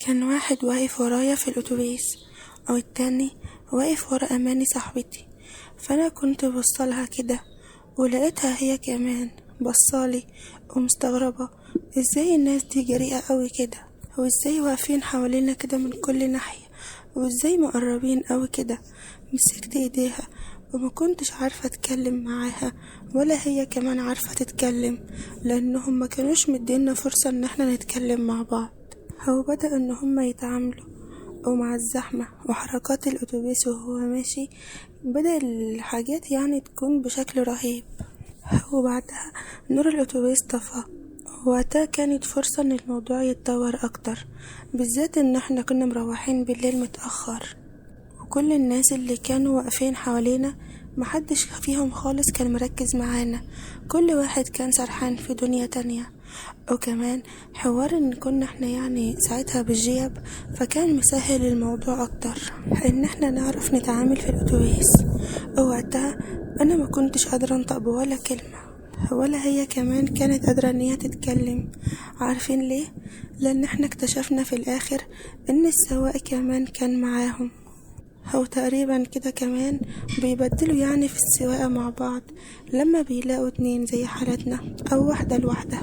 كان واحد واقف ورايا في الأتوبيس، أو التاني واقف ورا أماني صاحبتي. فأنا كنت بصلها كده ولقيتها هي كمان بصالي ومستغربة ازاي الناس دي جريئة قوي كده، وازاي واقفين حوالينا كده من كل ناحية، وازاي مقربين قوي كده. مسكت ايديها وما كنتش عارفة اتكلم معاها ولا هي كمان عارفة تتكلم، لانهم ما كانوش مدينا فرصة ان احنا نتكلم مع بعض. هو بدأ ان هم يتعاملوا ومع الزحمة وحركات الأتوبيس وهو ماشي، بدأ الحاجات يعني تكون بشكل رهيب. وبعدها نور الأتوبيس طفى، وقتها كانت فرصة ان الموضوع يتطور اكتر، بالذات ان احنا كنا مروحين بالليل متأخر، وكل الناس اللي كانوا واقفين حوالينا محدش فيهم خالص كان مركز معانا، كل واحد كان سرحان في دنيا تانية. وكمان حوار ان كنا احنا يعني ساعتها بالجيب، فكان مسهل الموضوع اكتر ان احنا نعرف نتعامل في الاتوبيس. ووقتها انا ما كنتش قادرة انطق بولا كلمة، ولا هي كمان كانت قادرة ان هي تتكلم. عارفين ليه؟ لان احنا اكتشفنا في الاخر ان السواق كمان كان معاهم، أو تقريبا كده كمان بيبدلوا يعني في السواقة مع بعض لما بيلاقوا اتنين زي حالتنا، أو واحدة لوحدها.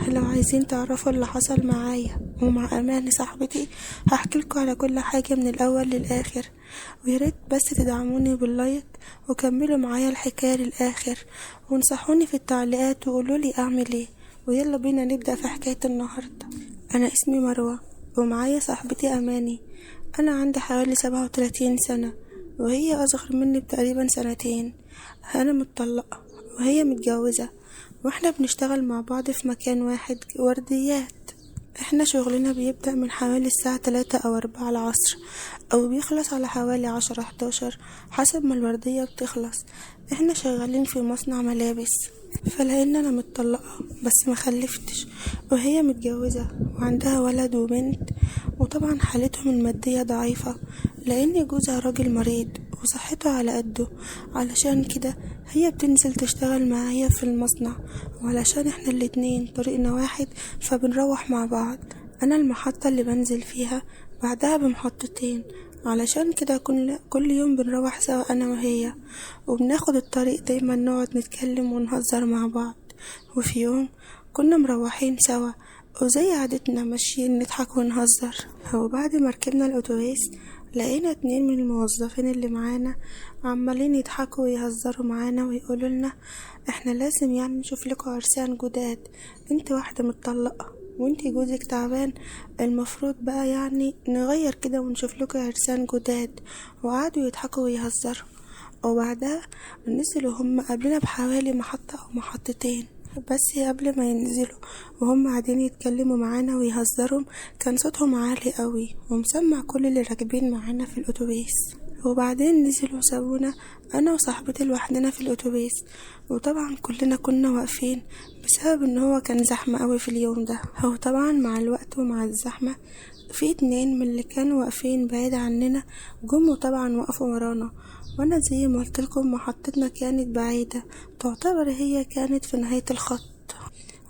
لو عايزين تعرفوا اللي حصل معايا ومع أماني صاحبتي، هحكيلكوا على كل حاجة من الأول للآخر، وياريت بس تدعموني باللايك وكملوا معايا الحكاية للآخر، وانصحوني في التعليقات وقولولي أعمل ايه. ويلا بينا نبدأ في حكاية النهاردة. أنا اسمي مروة ومعايا صاحبتي أماني. أنا عندي حوالي 37 سنة، وهي أصغر مني بتقريبا سنتين. أنا متطلقة وهي متجوزة، واحنا بنشتغل مع بعض في مكان واحد ورديات. احنا شغلنا بيبدأ من حوالي الساعة 3 أو 4 العصر، أو بيخلص على حوالي 10 11 حسب ما الوردية بتخلص. احنا شغالين في مصنع ملابس. فلأن أنا متطلقة بس ما خلفتش، وهي متجوزة وعندها ولد وبنت، وطبعا حالتهم المادية ضعيفة لأن جوزها راجل مريض وصحته على قده. علشان كده هي بتنزل تشتغل معايا في المصنع، وعلشان احنا الاتنين طريقنا واحد فبنروح مع بعض. أنا المحطة اللي بنزل فيها بعدها بمحطتين، علشان كده كل يوم بنروح سوا أنا وهي، وبناخد الطريق دايما نقعد نتكلم ونهزر مع بعض. وفي يوم كنا مروحين سوا، وزي عادتنا ماشيين نضحك ونهزر. وبعد ما ركبنا الأتوبيس لقينا اتنين من الموظفين اللي معانا عمالين يضحكوا ويهزروا معانا ويقولوا لنا احنا لازم يعني نشوف لكم عرسان جداد، انت واحدة متطلقة وانتي جوزك تعبان، المفروض بقى يعني نغير كده ونشوف لكم عرسان جداد. وقعدوا يضحكوا ويهزروا، وبعدها نزلوا هم قبلنا بحوالي محطة أو محطتين. بس قبل ما ينزلوا وهم قاعدين يتكلموا معانا ويهزروا، كان صوتهم عالي قوي ومسمع كل اللي راكبين معانا في الأتوبيس. وبعدين نزلوا وسابونا أنا وصاحبتي لوحدنا في الأتوبيس، وطبعا كلنا كنا واقفين بسبب ان هو كان زحمة قوي في اليوم ده. هو طبعا مع الوقت ومع الزحمة في اتنين من اللي كانوا واقفين بعيد عننا جم وطبعا وقفوا ورانا، وانا زي ما قلتلكم محطتنا كانت بعيدة، تعتبر هي كانت في نهاية الخط.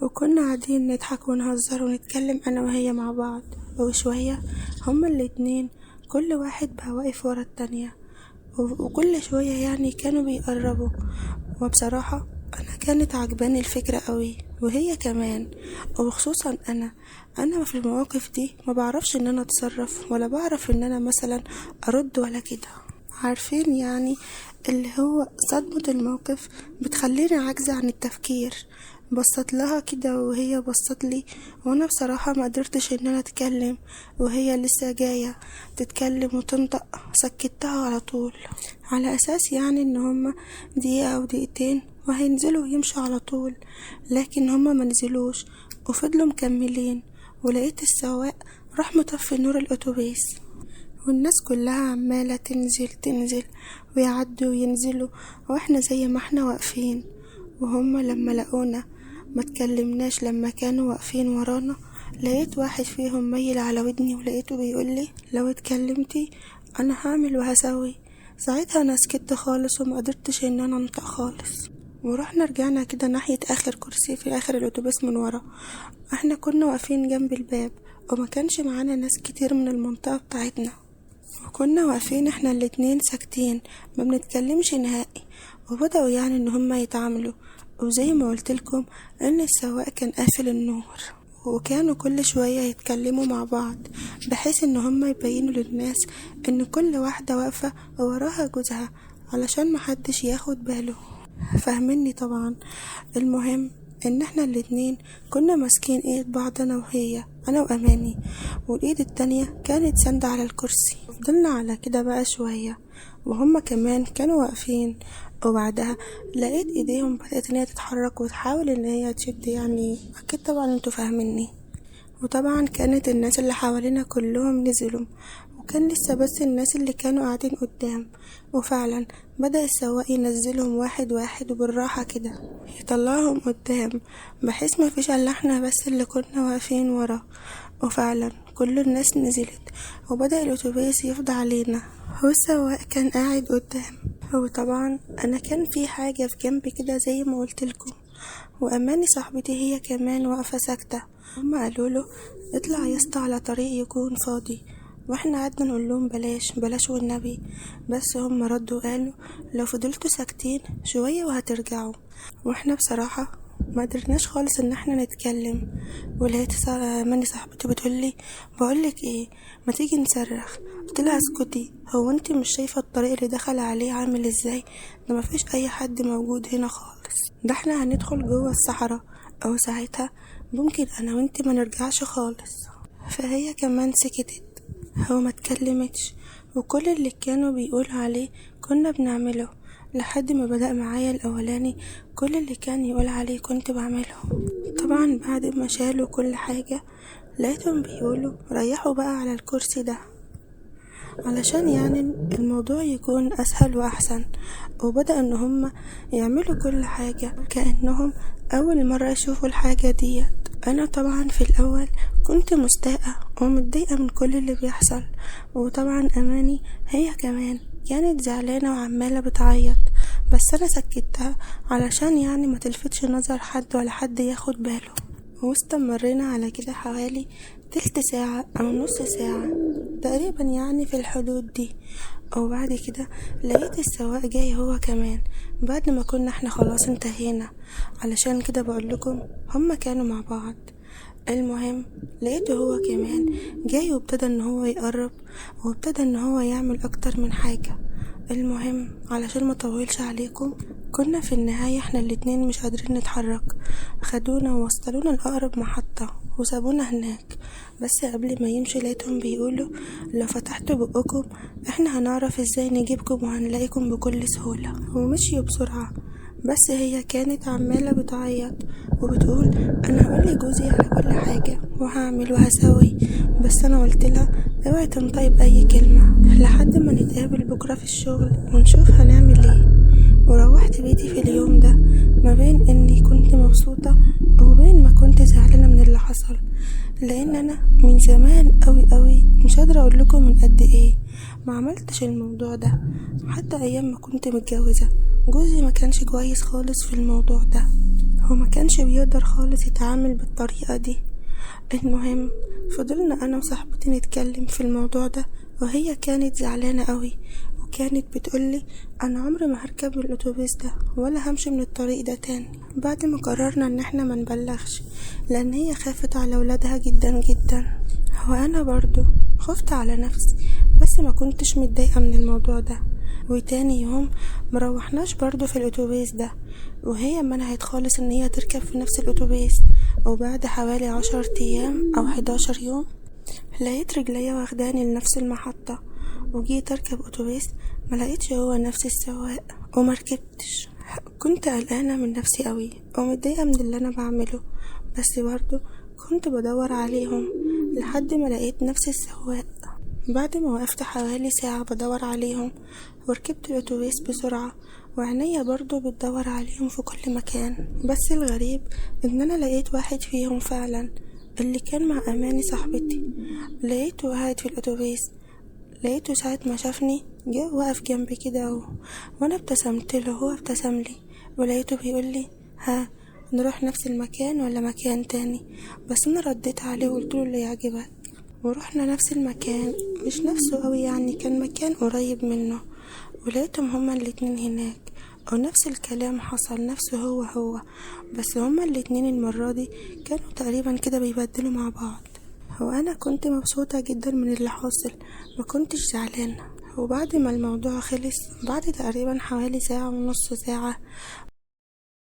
وكنا قاعدين نضحك ونهزر ونتكلم انا وهي مع بعض. وشوية هما الاتنين كل واحد بقى واقف ورا التانية، وكل شوية يعني كانوا بيقربوا. وبصراحة انا كانت عجباني الفكرة قوي، وهي كمان. وخصوصا انا في المواقف دي ما بعرفش ان انا اتصرف، ولا بعرف ان انا مثلا ارد ولا كده. عارفين يعني اللي هو صدمة الموقف بتخليني عاجزة عن التفكير. بصت لها كده وهي بصت لي، وانا بصراحة ما قدرتش ان انا اتكلم، وهي لسه جاية تتكلم وتنطق سكتها على طول، على اساس يعني ان هما دقيقة او دقيقتين وهينزلوا ويمشوا على طول. لكن هما منزلوش وفضلوا مكملين، ولقيت السواق راح مطفي نور الاتوبيس، والناس كلها عمالة تنزل ويعدوا وينزلوا، واحنا زي ما احنا واقفين. وهم لما لقونا ما تكلمناش لما كانوا واقفين ورانا، لقيت واحد فيهم ميل على ودني ولقيته بيقولي لو اتكلمتي انا هعمل وهسوي. ساعتها انا سكت خالص وما قدرتش ان انا انطق خالص، ورحنا رجعنا كده ناحية اخر كرسي في اخر الاتوبيس من ورا. احنا كنا واقفين جنب الباب، وما كانش معانا ناس كتير من المنطقة بتاعتنا، وكنا واقفين احنا الاتنين ساكتين ما بنتكلمش نهائي. وبدأوا يعني ان هما يتعاملوا، وزي ما قلتلكم ان السواق كان قافل النور، وكانوا كل شوية يتكلموا مع بعض بحيث ان هما يبينوا للناس ان كل واحدة واقفة وراها جوزها علشان محدش ياخد باله. فاهميني طبعا. المهم ان احنا الاتنين كنا ماسكين ايد بعض انا وهي، انا واماني، والايد التانية كانت ساندة على الكرسي. فضلنا على كده بقى شوية وهما كمان كانوا واقفين، وبعدها لقيت ايديهم بدأت ان هي تتحرك وتحاول ان هي تشد، يعني اكيد طبعا انتوا فاهميني. وطبعا كانت الناس اللي حوالينا كلهم نزلوا، وكان لسه بس الناس اللي كانوا قاعدين قدام. وفعلا بدأ السواق ينزلهم واحد واحد وبالراحة كده يطلعهم قدام، بحيث ما فيش الا احنا بس اللي كنا واقفين ورا. وفعلا كل الناس نزلت وبدأ الأتوبيس يفضى علينا، والسواق كان قاعد قدام. وطبعا انا كان في حاجة في جنبي كده زي ما قلتلكم، وأماني صاحبتي هي كمان واقفة ساكتة. هما قالوا له اطلع يا اسطى على طريق يكون فاضي، واحنا قعدنا نقول لهم بلاش بلاش والنبي، بس هم ردوا قالوا لو فضلتوا ساكتين شوية وهترجعوا. واحنا بصراحة ما قدرناش خالص ان احنا نتكلم. ولقيت اماني صاحبتي بتقولي بقولك ايه، ما تيجي نصرخ. قلت لها اسكتي، هو انت مش شايفة الطريق اللي دخل عليه عامل ازاي؟ ده مفيش اي حد موجود هنا خالص، ده احنا هندخل جوه الصحراء، او ساعتها ممكن انا وانت ما نرجعش خالص. فهي كمان سكتت، هو ما اتكلمتش، وكل اللي كانوا بيقول عليه كنا بنعمله، لحد ما بدأ معايا الأولاني كل اللي كان يقول عليه كنت بعمله. طبعا بعد ما شالوا كل حاجة لقيتهم بيقولوا ريحوا بقى على الكرسي ده علشان يعني الموضوع يكون أسهل وأحسن. وبدأ إن هم يعملوا كل حاجة كأنهم أول مرة يشوفوا الحاجة ديت. أنا طبعا في الأول كنت مستاءة ومتضايقة من كل اللي بيحصل، وطبعا أماني هي كمان كانت زعلانة وعمالة بتعيط، بس أنا سكتها علشان يعني ما تلفتش نظر حد ولا حد ياخد باله. واستمرينا على كده حوالي تلت ساعة أو نص ساعة تقريبا، يعني في الحدود دي. وبعد كده لقيت السواق جاي هو كمان بعد ما كنا احنا خلاص انتهينا، علشان كده بقولكم هما كانوا مع بعض. المهم لقيته هو كمان جاي وابتدى ان هو يقرب، وابتدى ان هو يعمل اكتر من حاجة. المهم علشان ما طولش عليكم، كنا في النهاية احنا الاتنين مش قادرين نتحرك، خدونا ووصلونا لأقرب محطة وسابونا هناك. بس قبل ما يمشي لقيتهم بيقولوا لو فتحتوا بقكم احنا هنعرف ازاي نجيبكم وهنلاقيكم بكل سهولة. ومشيوا بسرعة، بس هي كانت عمالة بتعيط وبتقول انا هقول لجوزي على كل حاجة وهعمل وهسوي، بس انا قلت لها اوعي تنطيب اي كلمة لحد ما نتقابل بكرة في الشغل ونشوف هنعمل ايه. وروحت بيتي في اليوم ده ما بين اني كنت مبسوطة وبين ما كنت زعلانة من اللي حصل، لان انا من زمان قوي مش قادرة اقول لكم من قد ايه ما عملتش الموضوع ده. حتى ايام ما كنت متجوزة جوزي ما كانش كويس خالص في الموضوع ده، هو ما كانش بيقدر خالص يتعامل بالطريقة دي. المهم فضلنا انا وصاحبتي نتكلم في الموضوع ده، وهي كانت زعلانة قوي وكانت بتقولي انا عمري ما هركب الاتوبيس ده ولا همشي من الطريق ده تاني. بعد ما قررنا ان احنا ما نبلغش، لان هي خافت على ولادها جدا جدا، وانا برضو خفت على نفسي بس ما كنتش متضايقة من الموضوع ده. وتاني يوم مروحناش برضو في الاتوبيس ده، وهي منعت خالص ان هي تركب في نفس الاتوبيس. وبعد حوالي 10 ايام او 11 يوم لقيت رجليا واخداني لنفس المحطة، وجيت اركب اتوبيس ما لقيتش هو نفس السواق وما ركبتش. كنت قلقانة من نفسي قوي ومتضايقة من اللي انا بعمله، بس برضو كنت بدور عليهم لحد ما لقيت نفس السواق. بعد ما وقفت حوالي ساعة بدور عليهم وركبت الاتوبيس بسرعة، وعينيا برضو بتدور عليهم في كل مكان. بس الغريب ان انا لقيت واحد فيهم فعلا اللي كان مع اماني صاحبتي، لقيته قاعد في الاتوبيس. لقيته ساعة ما شافني جه وقف جنبي كده وانا ابتسمت له، هو ابتسم لي، ولقيته بيقول لي ها نروح نفس المكان ولا مكان تاني؟ بس انا رديت عليه وقلتله اللي يعجبك. ورحنا نفس المكان، مش نفسه قوي يعني، كان مكان قريب منه، ولقيتهم هما الاتنين هناك، ونفس الكلام حصل نفسه هو، بس هما الاتنين المرة دي كانوا تقريبا كده بيبدلوا مع بعض. وانا كنت مبسوطة جدا من اللي حاصل، ما كنتش زعلانة. وبعد ما الموضوع خلص، بعد تقريبا حوالي ساعة ونص ساعة،